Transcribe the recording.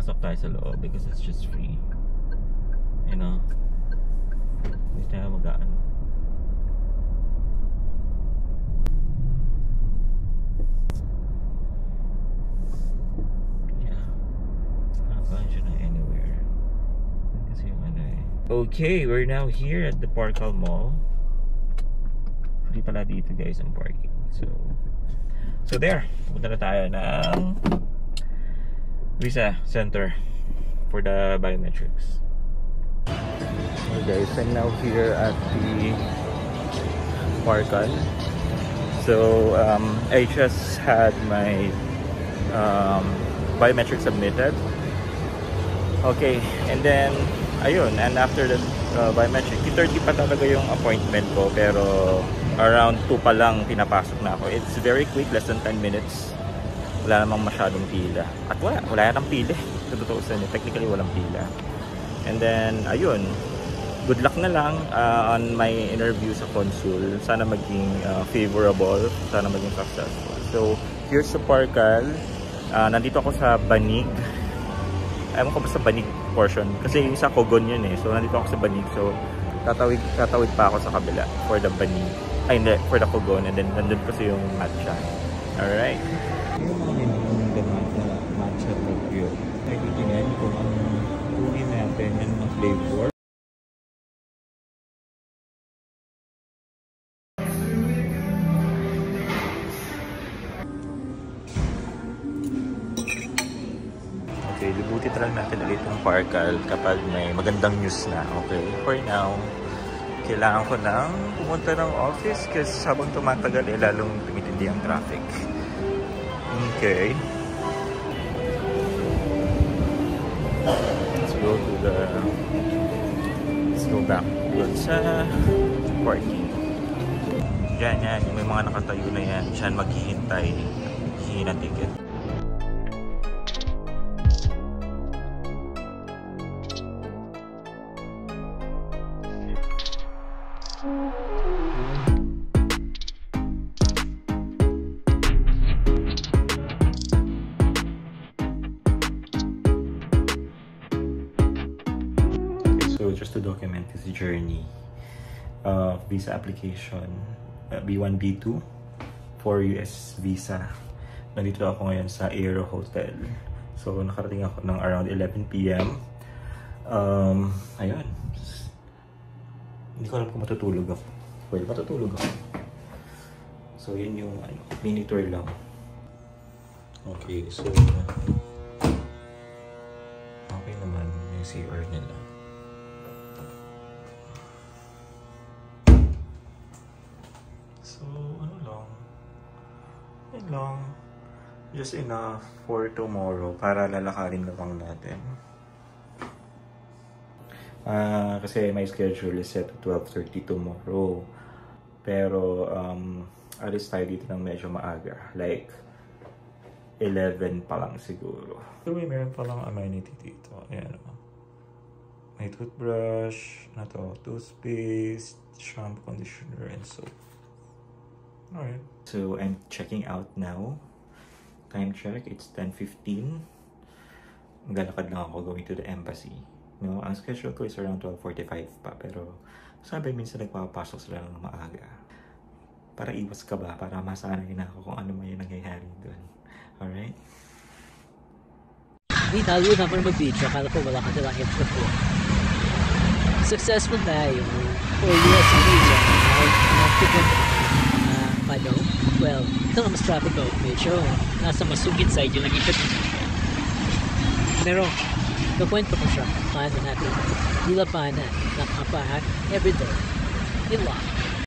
pasok tayo sa loob because it's just free. You know? Hindi tayo mag-ano. Yeah. Not going to anywhere. Kasi yung ano eh. Okay, we're now here at the Parkal Mall. Free pala dito guys ang parking. So there, pupunta na tayo ng Visa Center for the biometrics. Okay guys, I'm now here at the Parkal. So I just had my biometrics submitted. Okay, and then ayun, and after the biometric, 30 pa talaga yung appointment ko, pero around 2 pa lang pinapasok na ako. It's very quick, less than 10 minutes. Wala namang masyadong pila. At wala nang pila. Totoo sa inyo, technically walang pila. And then, ayun, good luck na lang on my interview sa consul. Sana maging favorable, sana maging successful. So, here's the Parkal. Nandito ako sa Banig. Ewan ko ba sa Banig portion? Kasi yung sa Cogon yun eh. So, nandito ako sa Banig. So, tatawid pa ako sa kabila for the Banig. Ay, hindi, for the Cogon. And then, nandun kasi yung matcha. Alright. Yung mga nilalaman na matcha review. Nakikitingnan kung ang kunin natin yung mga flavor. Okay, libutin lang natin ulit yung Parkal kapag may magandang news na. Okay, for now, kailangan ko nang pumunta ng office kasi habang tumatagal lalong tumitindi ang traffic. Okay. Let's go back doon sa parking. Yan, yung may mga nakatayo na yan. Diyan maghihintay. Hihingi ng ticket. So just to document this journey of visa application, B1, B2 for US visa. Nandito ako ngayon sa Aero Hotel. So nakarating ako ng around 11 PM. Ayun. Hindi ko alam kung matutulog ako. Well, matutulog ako. So yun yung mini tour lang. Okay, so okay naman yung CR nila. Just enough for tomorrow para lalakarin na lang natin. Kasi my schedule is set to 12:30 tomorrow. Pero alis tayo dito ng medyo maaga. Like 11 pa lang siguro. So meron pa lang amenity dito. Ayan o. May toothbrush, na to, toothpaste, shampoo, conditioner, and soap. Alright. So I'm checking out now. Time check, it's 10:15. Maglalakad lang ako going to the embassy. No, ang schedule ko is around 12:45 pa, pero sabi minsan nagpapasok sila ng maaga. Para iwas ka ba? Para masanay na ako kung ano man yung nangyayari doon. Alright? Hindi tayo na para mag-video. Akala ko wala ka nilang extra po. Successful tayo for US visa. Paano? Well, ito nga mas traffic ko. Medyo nasa masugid side yung nag-ikot. Pero, kakwento ko siya. Paano natin? Nilapanan ng kapahan everyday. In law.